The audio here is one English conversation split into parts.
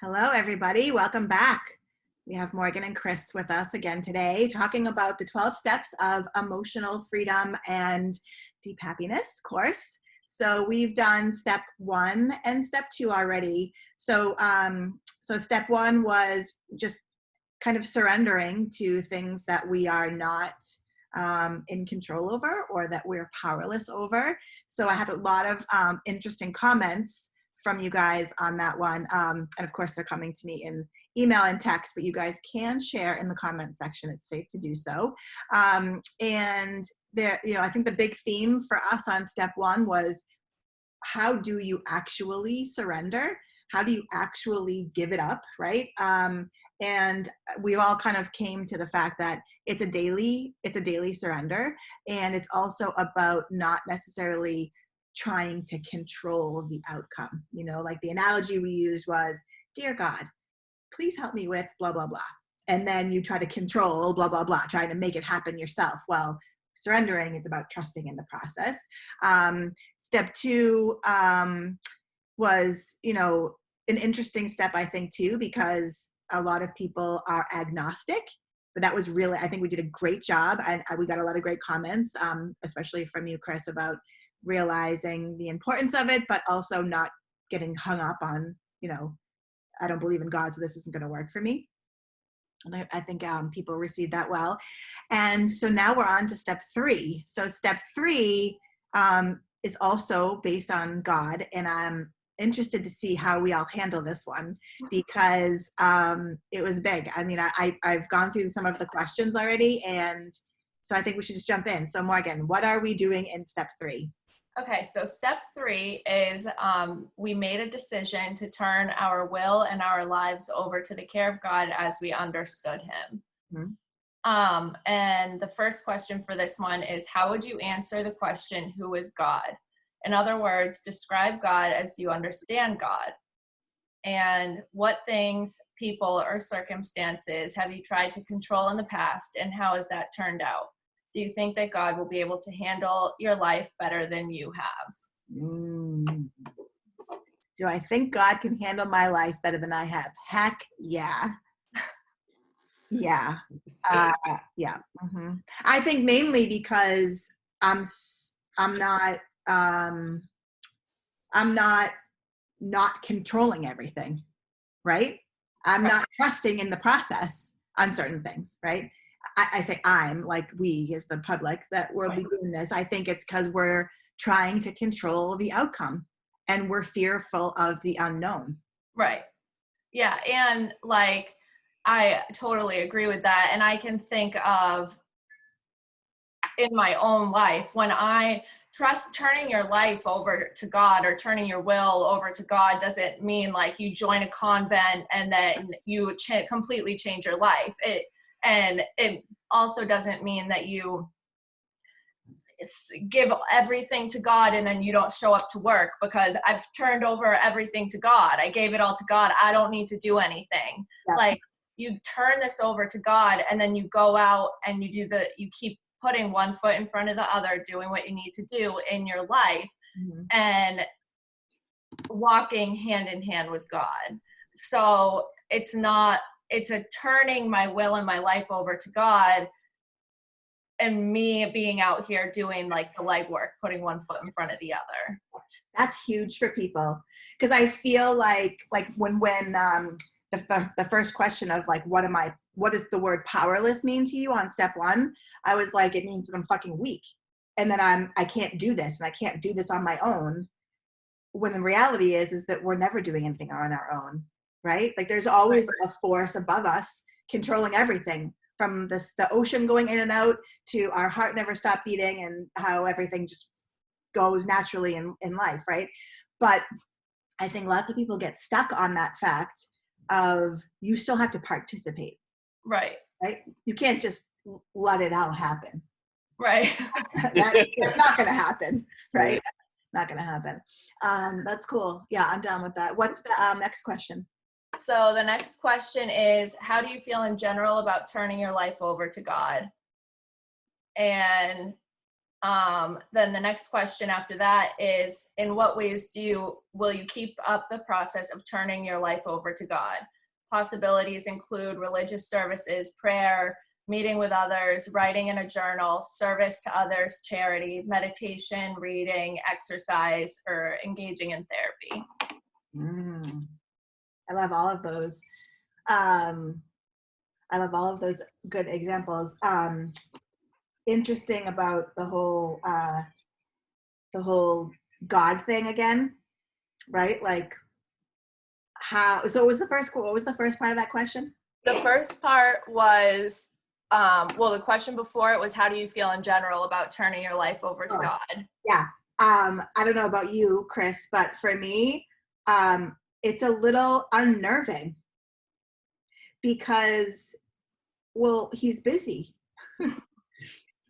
Hello, everybody. Welcome back. We have Morgan and Chris with us again today, talking about the 12 steps of emotional freedom and deep happiness course. So we've done step 1 and step 2 already. So step 1 was just kind of surrendering to things that we are not in control over or that we're powerless over. So I had a lot of interesting comments from you guys on that one. And of course, they're coming to me in email and text, but you guys can share in the comment section. It's safe to do so. And there, I think the big theme for us on step 1 was, how do you actually surrender? How do you actually give it up, right? And we all kind of came to the fact that it's a daily surrender, and it's also about not necessarily trying to control the outcome. Like the analogy we used was, dear God, please help me with blah, blah, blah. And then you try to control blah, blah, blah, trying to make it happen yourself. Well, surrendering is about trusting in the process. Step 2 was, an interesting step, I think, too, because a lot of people are agnostic. But that was really, I think we did a great job. And we got a lot of great comments, especially from you, Chris, about realizing the importance of it, but also not getting hung up on, I don't believe in God, so this isn't going to work for me. And I think people received that well. And so now we're on to step 3. So step 3 is also based on God. And I'm interested to see how we all handle this one, because it was big. I mean, I've gone through some of the questions already. And so I think we should just jump in. So Morgan, what are we doing in step 3? Okay, so step 3 is we made a decision to turn our will and our lives over to the care of God as we understood Him. Mm-hmm. And the first question for this one is, how would you answer the question, who is God? In other words, describe God as you understand God. And what things, people, or circumstances have you tried to control in the past, and how has that turned out? Do you think that God will be able to handle your life better than you have? Do I think God can handle my life better than I have? Heck yeah. Yeah. Yeah. Mm-hmm. I think mainly because I'm not controlling everything, right? I'm not trusting in the process on certain things, right? I say I'm, like we as the public that will be doing this. I think it's because we're trying to control the outcome and we're fearful of the unknown. Right. Yeah. And like, I totally agree with that. And I can think of in my own life, when I trust, turning your life over to God or turning your will over to God doesn't mean like you join a convent and then you completely change your life. And it also doesn't mean that you give everything to God and then you don't show up to work, because I've turned over everything to God. I gave it all to God. I don't need to do anything. Yeah. Like, you turn this over to God and then you go out and you keep putting one foot in front of the other, doing what you need to do in your life, Mm-hmm. and walking hand in hand with God. So it's a turning my will and my life over to God, and me being out here doing like the legwork, putting one foot in front of the other. That's huge for people, because I feel like when the first question of like, what does the word powerless mean to you on step 1? I was like, it means that I'm fucking weak, and that I can't do this, and I can't do this on my own. When the reality is that we're never doing anything on our own, right? Like there's always a force above us controlling everything, from the ocean going in and out to our heart never stop beating, and how everything just goes naturally in life, right? But I think lots of people get stuck on that fact of you still have to participate. Right. You can't just let it all happen. Right. That's not going to happen, right? Not going to happen. That's cool. Yeah, I'm down with that. What's the next question? So the next question is, how do you feel in general about turning your life over to God? And Then the next question after that is, in what ways will you keep up the process of turning your life over to God? Possibilities include religious services, prayer, meeting with others, writing in a journal, service to others, charity, meditation, reading, exercise, or engaging in therapy. I love all of those. I love all of those good examples. Interesting about the whole God thing again, right? Like how, so what was the first part of that question? The first part was, the question before it was, how do you feel in general about turning your life over to God? Yeah. I don't know about you, Chris, but for me, it's a little unnerving because, well, he's busy.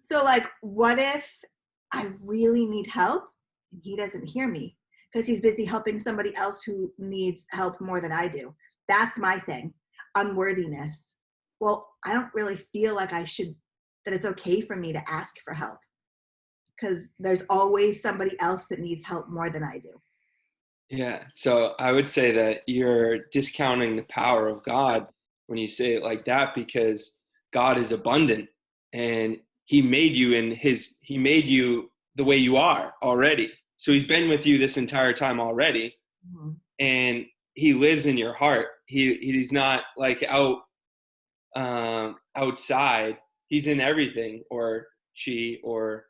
So like, what if I really need help and he doesn't hear me because he's busy helping somebody else who needs help more than I do? That's my thing. Unworthiness. Well, I don't really feel like that it's okay for me to ask for help because there's always somebody else that needs help more than I do. Yeah. So I would say that you're discounting the power of God when you say it like that, because God is abundant and he made you the way you are already. So he's been with you this entire time already. Mm-hmm. And he lives in your heart. He's not like outside. He's in everything, or she, or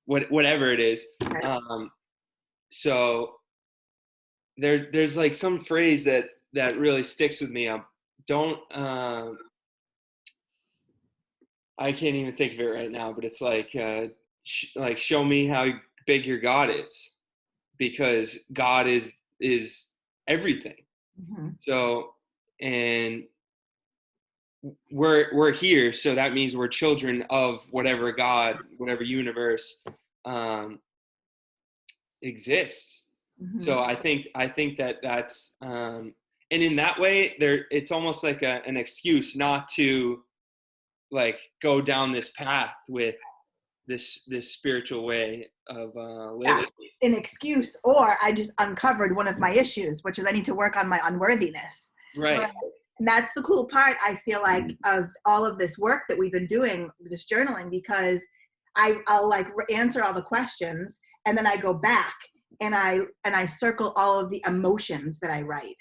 whatever it is. So there's like some phrase that really sticks with me. I can't even think of it right now, but it's like show me how big your God is, because God is everything. Mm-hmm. So, and we're here, so that means we're children of whatever God, whatever universe exists. Mm-hmm. So I think that's and in that way it's almost like an excuse not to like go down this path with this spiritual way of living. Yeah, an excuse, or I just uncovered one of my issues, which is I need to work on my unworthiness. Right. And that's the cool part, I feel like, of all of this work that we've been doing, this journaling, because I'll like answer all the questions and then I go back and I circle all of the emotions that I write.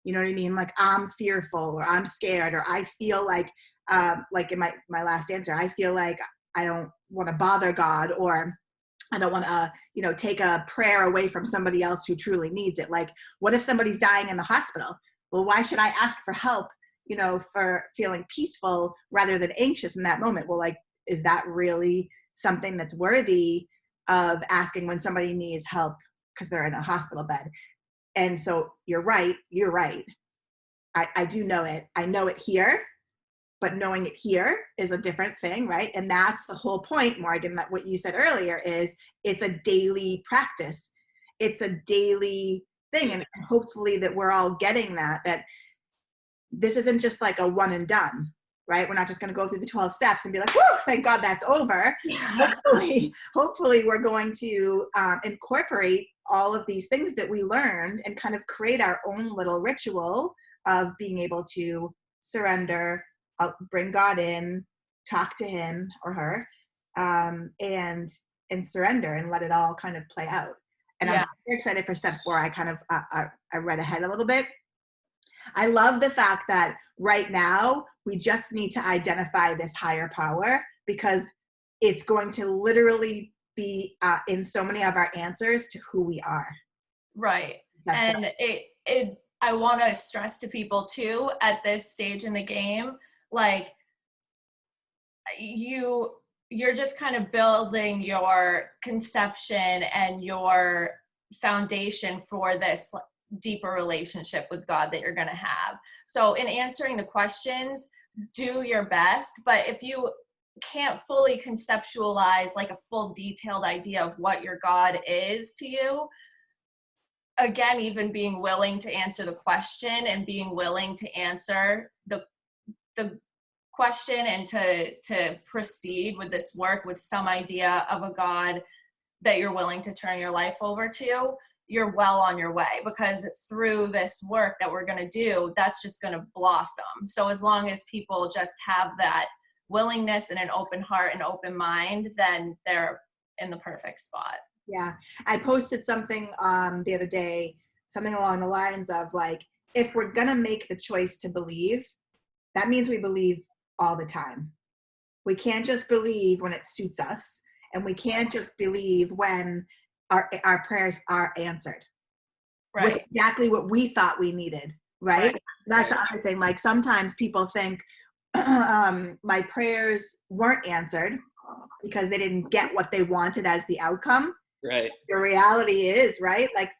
You know what I mean? Like I'm fearful, or I'm scared, or I feel like in my last answer, I feel like I don't want to bother God, or I don't want to, take a prayer away from somebody else who truly needs it. Like, what if somebody's dying in the hospital? Well, why should I ask for help, for feeling peaceful rather than anxious in that moment? Well, like, is that really something that's worthy of asking when somebody needs help because they're in a hospital bed? And so you're right. I do know it. I know it here, but knowing it here is a different thing, right? And that's the whole point, Morgan, that what you said earlier is it's a daily practice. It's a daily thing. And hopefully that we're all getting that this isn't just like a one and done, right? We're not just going to go through the 12 steps and be like, whoo, thank God that's over. Yeah. Hopefully we're going to incorporate all of these things that we learned and kind of create our own little ritual of being able to surrender, bring God in, talk to him or her, and surrender and let it all kind of play out. And yeah. I'm very excited for step 4. I kind of, I read ahead a little bit. I love the fact that right now we just need to identify this higher power, because it's going to literally be in so many of our answers to who we are. Right. And I want to stress to people too, at this stage in the game, like you're just kind of building your conception and your foundation for this deeper relationship with God that you're going to have. So in answering the questions, do your best, but if you can't fully conceptualize like a full detailed idea of what your God is to you, again, even being willing to answer the question and being willing to answer the question and to proceed with this work with some idea of a God that you're willing to turn your life over to, you're well on your way, because through this work that we're going to do, that's just going to blossom. So as long as people just have that willingness and an open heart and open mind, then they're in the perfect spot. Yeah. I posted something the other day, something along the lines of like, if we're going to make the choice to believe, that means we believe all the time. We can't just believe when it suits us, and we can't just believe when our prayers are answered. Right. With exactly what we thought we needed, right? So that's the other thing. Like sometimes people think my prayers weren't answered because they didn't get what they wanted as the outcome. Right. The reality is, right? Like,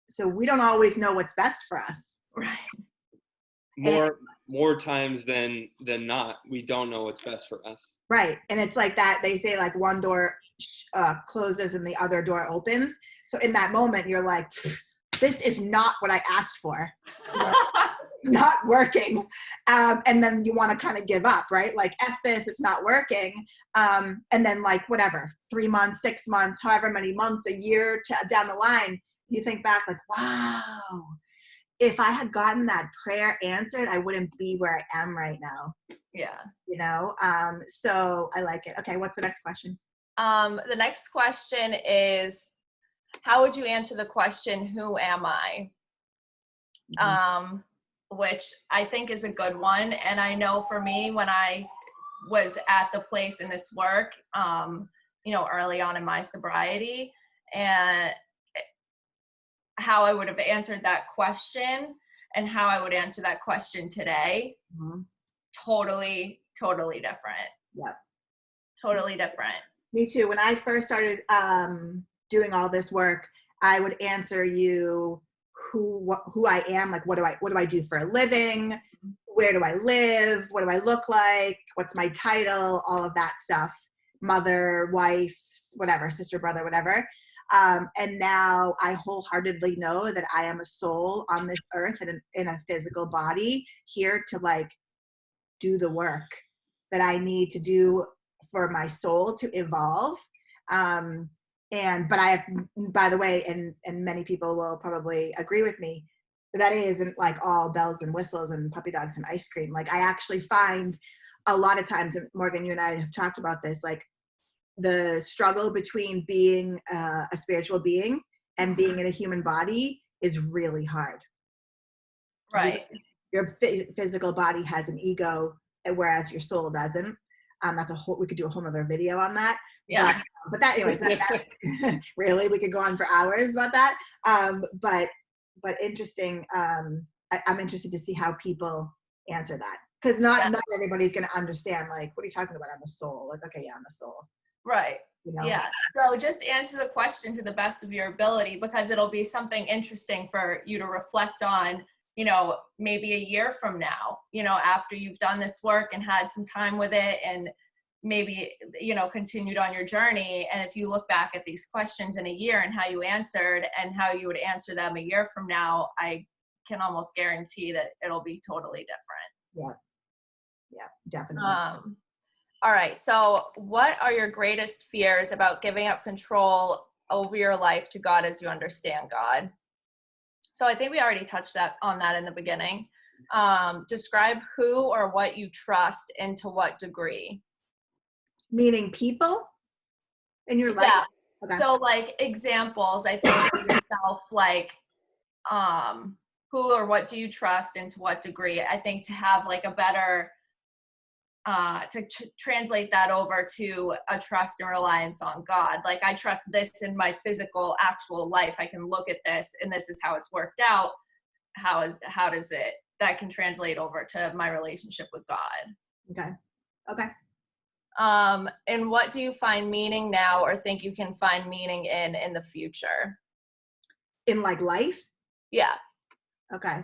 so we don't always know what's best for us. Right. More times than not, we don't know what's best for us. Right. And it's like that. They say like one door closes and the other door opens. So in that moment, you're like, this is not what I asked for. Not working. And then you want to kind of give up, right? Like, F this, it's not working. And then like, whatever, 3 months, 6 months, however many months, a year down the line, you think back like, wow, if I had gotten that prayer answered, I wouldn't be where I am right now. Yeah. You know? So I like it. Okay. What's the next question? The next question is, how would you answer the question, who am I? Which I think is a good one. And I know for me, when I was at the place in this work, early on in my sobriety, and how I would have answered that question and how I would answer that question today, totally different. Yep. Totally different. Me too. When I first started doing all this work, I would answer you who I am, like what do I do for a living? Where do I live? What do I look like? What's my title? All of that stuff. Mother, wife, whatever, sister, brother, whatever. And now I wholeheartedly know that I am a soul on this earth and in a physical body here to like do the work that I need to do for my soul to evolve. But I have, by the way, and many people will probably agree with me, that isn't like all bells and whistles and puppy dogs and ice cream. Like I actually find a lot of times, and Morgan, you and I have talked about this, like the struggle between being a spiritual being and being in a human body is really hard. Right. Your physical body has an ego, whereas your soul doesn't. We could do a whole nother video on that. Yeah. But that, anyways, really, we could go on for hours about that. But interesting. I'm interested to see how people answer that, because not everybody's going to understand. Like, what are you talking about? I'm a soul. Like, okay, yeah, I'm a soul. Right. You know? Yeah. So just answer the question to the best of your ability, because it'll be something interesting for you to reflect on, maybe a year from now, after you've done this work and had some time with it and maybe, continued on your journey. And if you look back at these questions in a year and how you answered and how you would answer them a year from now, I can almost guarantee that it'll be totally different. Yeah, definitely. All right. So what are your greatest fears about giving up control over your life to God as you understand God? So I think we already touched on that in the beginning. Describe who or what you trust and to what degree. Meaning people in your life? Yeah. Okay. So like examples, I think for yourself, like who or what do you trust and to what degree? I think to have like a better translate that over to a trust and reliance on God. Like I trust this in my physical actual life. I can look at this and this is how it's worked out. How does it, that can translate over to my relationship with God. Okay. And what do you find meaning now or think you can find meaning in the future? In like life? Yeah. Okay.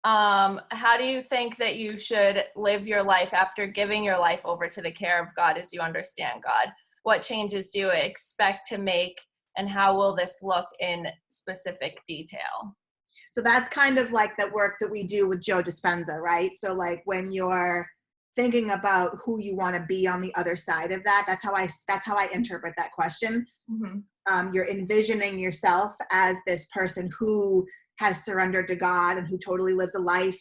How do you think that you should live your life after giving your life over to the care of God as you understand God? What changes do you expect to make, and how will this look in specific detail? So that's kind of like the work that we do with Joe Dispenza, right? So like when you're thinking about who you want to be on the other side of that. That's how I interpret that question. You're envisioning yourself as this person who has surrendered to God and who totally lives a life,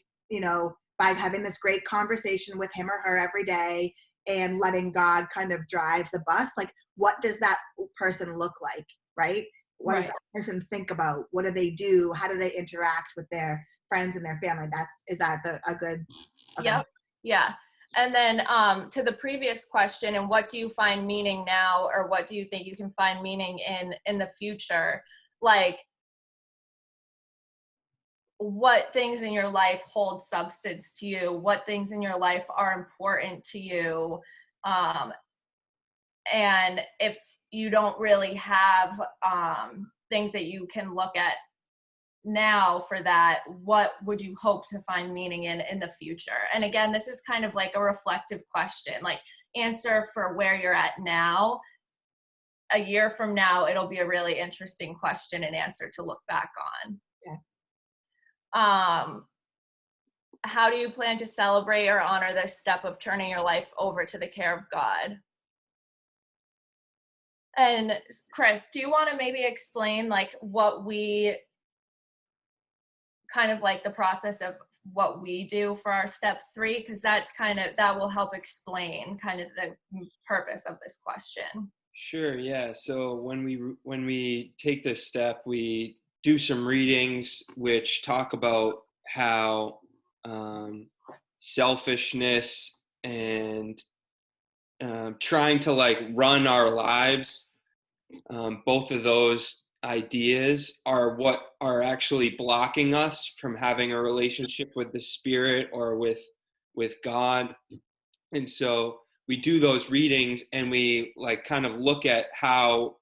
by having this great conversation with him or her every day and letting God kind of drive the bus. Like, what does that person look like, right? What does that person think about? What do they do? How do they interact with their friends and their family? A good? Okay. Yep. Yeah. And then to the previous question, and what do you find meaning now, or what do you think you can find meaning in the future? Like, what things in your life hold substance to you? What things in your life are important to you? And if you don't really have things that you can look at now for that, what would you hope to find meaning in the future? And again, this is kind of like a reflective question, like answer for where you're at now. A year from now, it'll be a really interesting question and answer to look back on. Yeah. How do you plan to celebrate or honor this step of turning your life over to the care of God? And Chris, do you want to maybe explain like what we kind of like the process of what we do for our step 3? Because that will help explain kind of the purpose of this question. Sure. Yeah. So when we take this step, we do some readings which talk about how selfishness and trying to like run our lives, both of those ideas are what are actually blocking us from having a relationship with the Spirit or with God. And so we do those readings and we like kind of look at how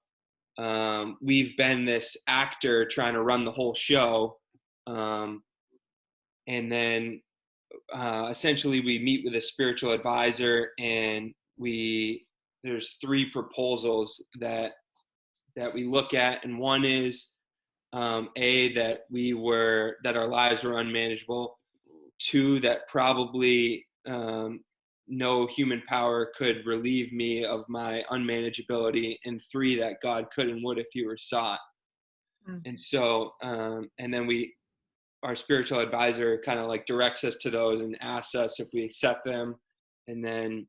we've been this actor trying to run the whole show. And then essentially we meet with a spiritual advisor, and there's 3 proposals that we look at. And one is that our lives were unmanageable. 2, that probably no human power could relieve me of my unmanageability. And 3, that God could and would if he were sought. And so and then our spiritual advisor kind of like directs us to those and asks us if we accept them, and then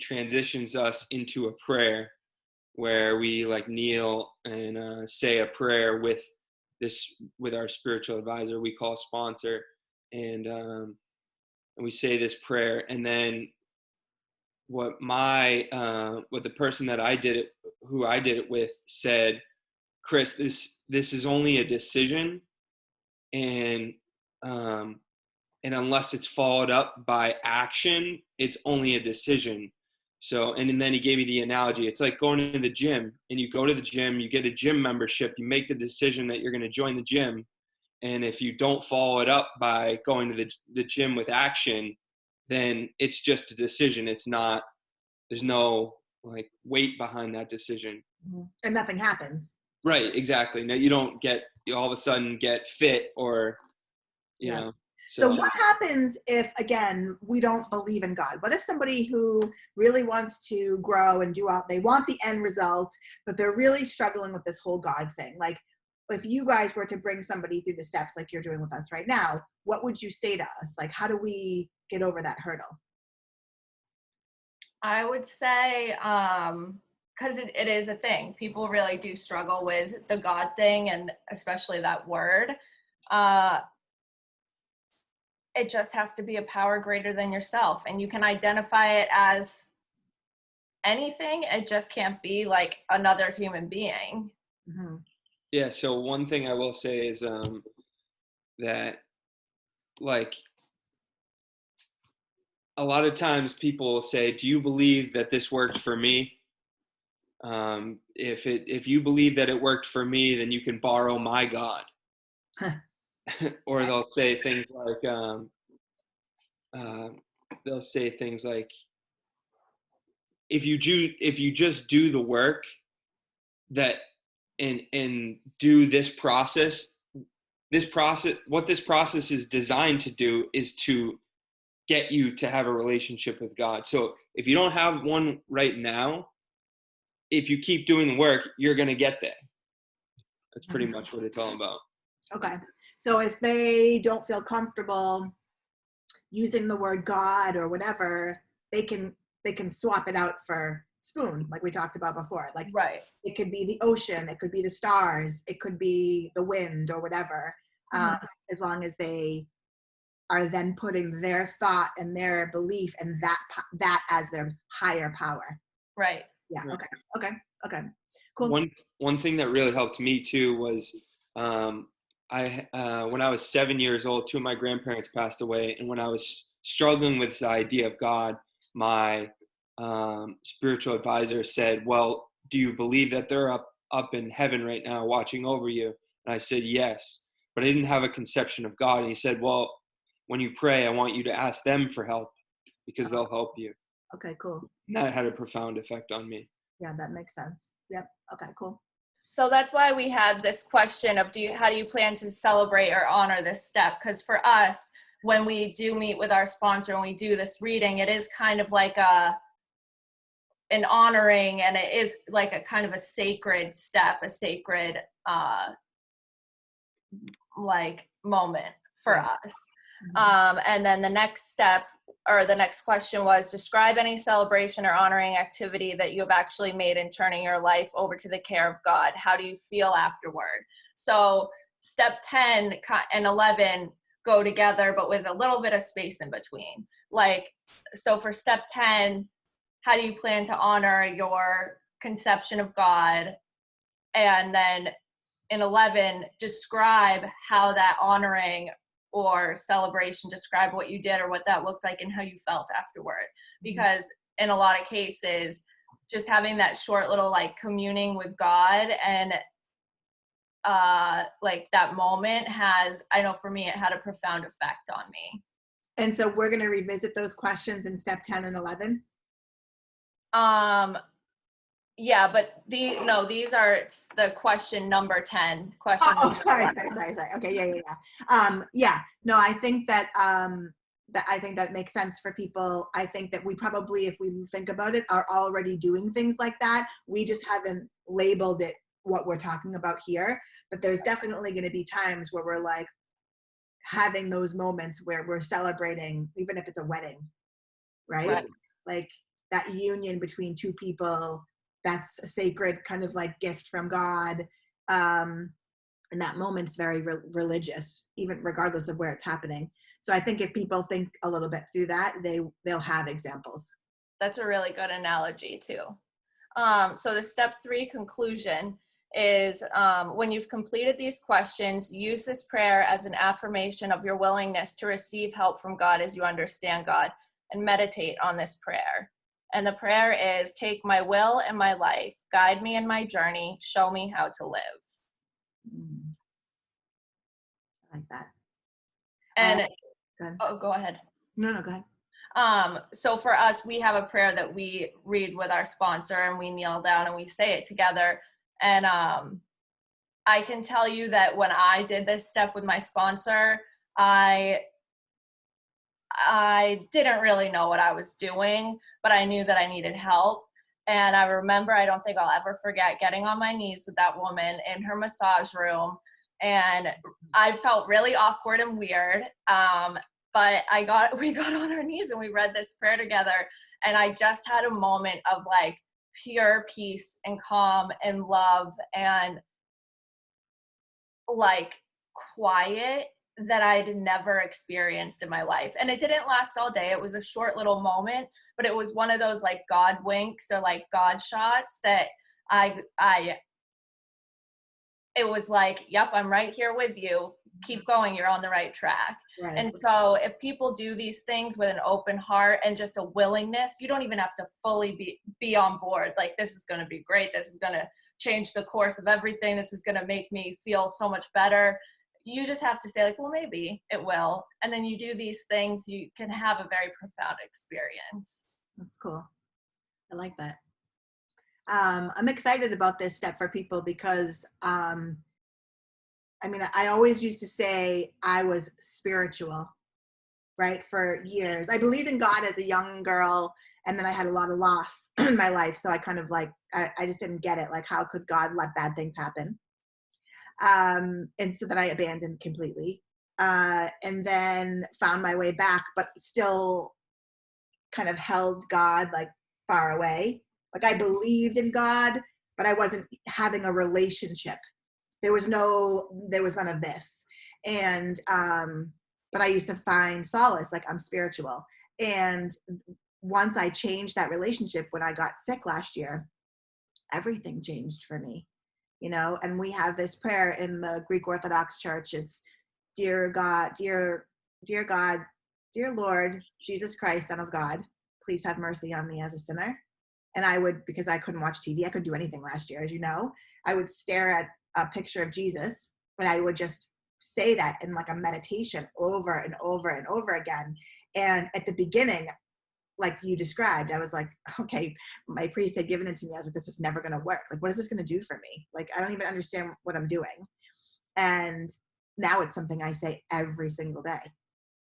transitions us into a prayer where we like kneel and say a prayer with our spiritual advisor we call sponsor, and we say this prayer. And then what the person that I did it with said, Chris, this is only a decision, and unless it's followed up by action, it's only a decision. So, and then he gave me the analogy. It's like going to the gym, and you go to the gym, you get a gym membership, you make the decision that you're going to join the gym. And if you don't follow it up by going to the gym with action, then it's just a decision. There's no like weight behind that decision. And nothing happens. Right, exactly. No, you don't you all of a sudden get fit or, you know. So what happens if, again, we don't believe in God? What if somebody who really wants to grow and they want the end result, but they're really struggling with this whole God thing? Like, if you guys were to bring somebody through the steps like you're doing with us right now, what would you say to us? Like, how do we get over that hurdle? I would say, because it is a thing. People really do struggle with the God thing, and especially that word. It just has to be a power greater than yourself, and you can identify it as anything. It just can't be like another human being. Mm-hmm. Yeah. So one thing I will say is that like a lot of times people will say, do you believe that this worked for me? If you believe that it worked for me, then you can borrow my God. Or they'll say things like, if you just do the work that and do this process, what this process is designed to do is to get you to have a relationship with God. So if you don't have one right now, if you keep doing the work, you're going to get there. That's pretty much what it's all about. Okay. So if they don't feel comfortable using the word God or whatever, they can swap it out for spoon, like we talked about before. Like, Right. it could be the ocean, it could be the stars, it could be the wind or whatever, as long as they are then putting their thought and their belief and that as their higher power. Right. Yeah. Right. Okay. Cool. One thing that really helped me too was when I was 7 years old, two of my grandparents passed away, and when I was struggling with this idea of God, my spiritual advisor said, "Well, do you believe that they're up in heaven right now watching over you?" And I said, "Yes," but I didn't have a conception of God. And he said, "Well, when you pray, I want you to ask them for help because they'll help you." Okay, cool. And that had a profound effect on me. Yeah, that makes sense. Yep. Okay, cool. So that's why we had this question of how do you plan to celebrate or honor this step? Because for us, when we do meet with our sponsor and we do this reading, it is kind of like an honoring, and it is like a kind of a sacred step, a sacred like moment for us. And then the next step, or the next question, was describe any celebration or honoring activity that you have actually made in turning your life over to the care of God. How do you feel afterward? So step 10 and 11 go together, but with a little bit of space in between. Like, so for step 10, how do you plan to honor your conception of God? And then in 11, describe how that honoring or celebration, describe what you did or what that looked like and how you felt afterward. Because in a lot of cases, just having that short little like communing with God and like that moment has, I know for me, it had a profound effect on me. And so we're going to revisit those questions in step 10 and 11. Yeah, but these are the question number 10. Sorry. Okay, yeah. No, I think that that makes sense for people. I think that we probably, if we think about it, are already doing things like that. We just haven't labeled it what we're talking about here. But there's definitely going to be times where we're like having those moments where we're celebrating, even if it's a wedding, right? Like that union between two people. That's a sacred kind of like gift from God. And that moment's very religious, even regardless of where it's happening. So I think if people think a little bit through that, they'll have examples. That's a really good analogy too. So the step 3 conclusion is when you've completed these questions, use this prayer as an affirmation of your willingness to receive help from God as you understand God, and meditate on this prayer. And the prayer is, take my will and my life, guide me in my journey, show me how to live. I like that. And go ahead. No, go ahead. So for us, we have a prayer that we read with our sponsor, and we kneel down and we say it together. And I can tell you that when I did this step with my sponsor, I didn't really know what I was doing, but I knew that I needed help. And I remember, I don't think I'll ever forget getting on my knees with that woman in her massage room. And I felt really awkward and weird. But we got on our knees and we read this prayer together. And I just had a moment of like pure peace and calm and love and like quiet that I'd never experienced in my life. And it didn't last all day. It was a short little moment, but it was one of those like God winks or like God shots that it was like, yep, I'm right here with you. Keep going. You're on the right track. Right. And so if people do these things with an open heart and just a willingness, you don't even have to fully be on board. Like, this is going to be great. This is going to change the course of everything. This is going to make me feel so much better. You just have to say like, well, maybe it will. And then you do these things, you can have a very profound experience. That's cool. I like that. I'm excited about this step for people because, I mean, I always used to say I was spiritual, right, for years. I believed in God as a young girl, and then I had a lot of loss in my life. So I kind of like, I just didn't get it. Like, how could God let bad things happen? And so then I abandoned completely. And then found my way back, but still kind of held God like far away. Like I believed in God, but I wasn't having a relationship. There was none of this. And, but I used to find solace, like I'm spiritual. And once I changed that relationship, when I got sick last year, everything changed for me, and we have this prayer in the Greek Orthodox Church. It's, dear God, dear God, dear Lord, Jesus Christ, Son of God, please have mercy on me as a sinner. And I would, because I couldn't watch TV, I couldn't do anything last year, as you know, I would stare at a picture of Jesus, and I would just say that in like a meditation over and over and over again. And at the beginning, like you described, I was like, okay, my priest had given it to me. I was like, this is never going to work. Like, what is this going to do for me? Like, I don't even understand what I'm doing. And now it's something I say every single day.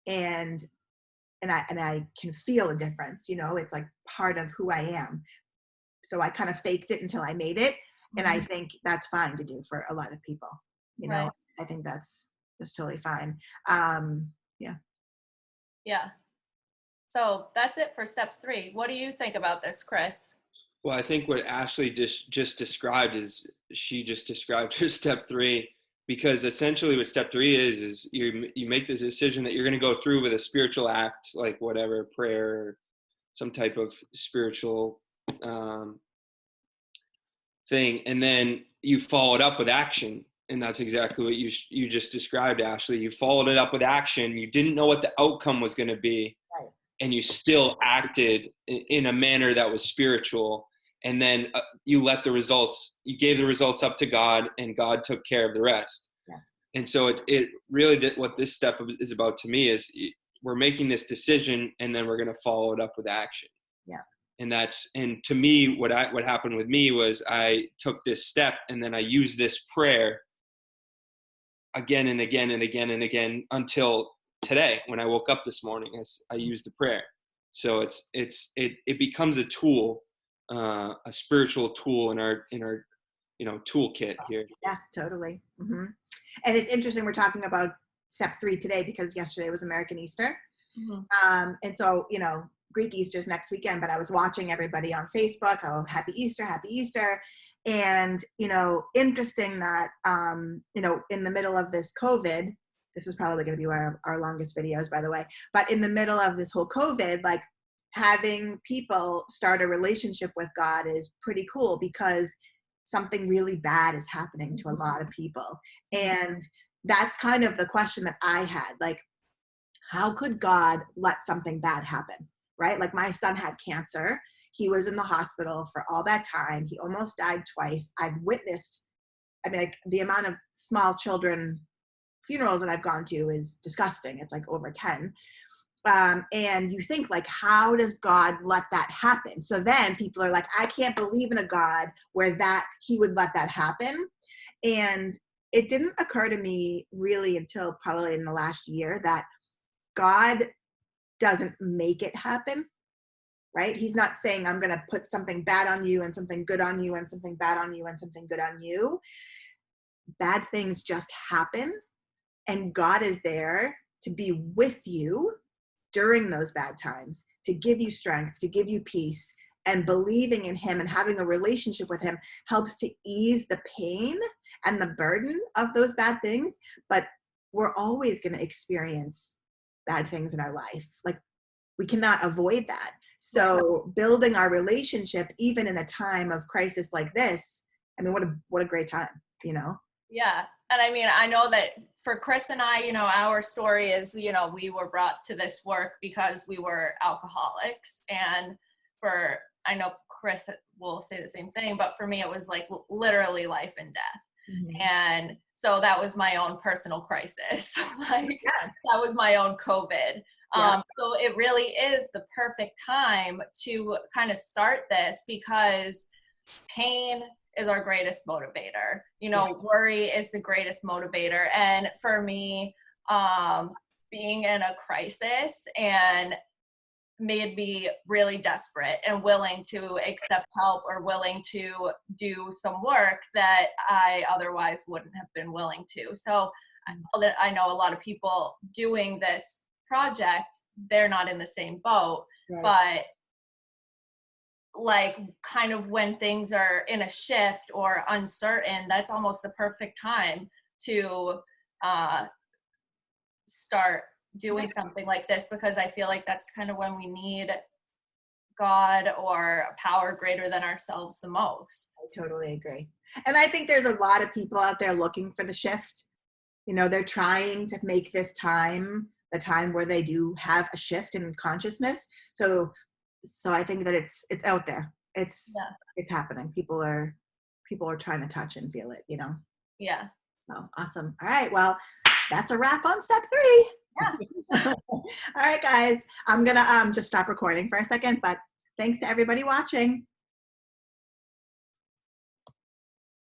And I can feel a difference, it's like part of who I am. So I kind of faked it until I made it. And I think that's fine to do for a lot of people. Right. I think that's totally fine. Yeah. Yeah. So that's it for step 3. What do you think about this, Chris? Well, I think what Ashley just described is she just described her step 3, because essentially what step 3 is you make this decision that you're going to go through with a spiritual act, like whatever, prayer, some type of spiritual thing, and then you follow it up with action. And that's exactly what you just described, Ashley. You followed it up with action. You didn't know what the outcome was going to be, Right. and you still acted in a manner that was spiritual. And then you gave the results up to God, and God took care of the rest. Yeah. And so it really, what this step is about to me is we're making this decision, and then we're going to follow it up with action. Yeah. And to me, what happened with me was I took this step, and then I used this prayer again and again and again and again until today, when I woke up this morning, I used the prayer. So it becomes a tool, a spiritual tool in our toolkit here. Yeah, totally. Mm-hmm. And it's interesting we're talking about step 3 today, because yesterday was American Easter. Mm-hmm. And so, Greek Easter's next weekend, but I was watching everybody on Facebook, oh, happy Easter. And, interesting that, in the middle of this COVID, this is probably going to be one of our longest videos, by the way, but in the middle of this whole COVID, like having people start a relationship with God is pretty cool, because something really bad is happening to a lot of people. And that's kind of the question that I had, like, how could God let something bad happen? Right? Like my son had cancer. He was in the hospital for all that time. He almost died twice. I've witnessed, the amount of small children funerals that I've gone to is disgusting. It's like over 10. And you think, like, how does God let that happen? So then people are like, I can't believe in a God where he would let that happen. And it didn't occur to me really until probably in the last year that God doesn't make it happen, right? He's not saying, I'm going to put something bad on you and something good on you and something bad on you and something good on you. Bad things just happen, and God is there to be with you during those bad times, to give you strength, to give you peace. And believing in him and having a relationship with him helps to ease the pain and the burden of those bad things. But we're always going to experience bad things in our life. Like, we cannot avoid that. So building our relationship, even in a time of crisis like this, what a great time, Yeah. And I know that for Chris and I, our story is, we were brought to this work because we were alcoholics. And I know Chris will say the same thing, but for me, it was like literally life and death. Mm-hmm. And so that was my own personal crisis. That was my own COVID. Yeah. So it really is the perfect time to kind of start this, because pain is our greatest motivator. Worry is the greatest motivator. And for me, being in a crisis and made me really desperate and willing to accept help or willing to do some work that I otherwise wouldn't have been willing to. So I know a lot of people doing this project, they're not in the same boat, but like kind of when things are in a shift or uncertain, that's almost the perfect time to start doing something like this, because I feel like that's kind of when we need God or a power greater than ourselves the most. I totally agree. And I think there's a lot of people out there looking for the shift. You know, they're trying to make this time the time where they do have a shift in consciousness. So I think that it's out there. It's happening. People are trying to touch and feel it, you know? Yeah. So awesome. All right. Well, that's a wrap on step 3. Yeah. All right, guys. I'm going to just stop recording for a second, but thanks to everybody watching.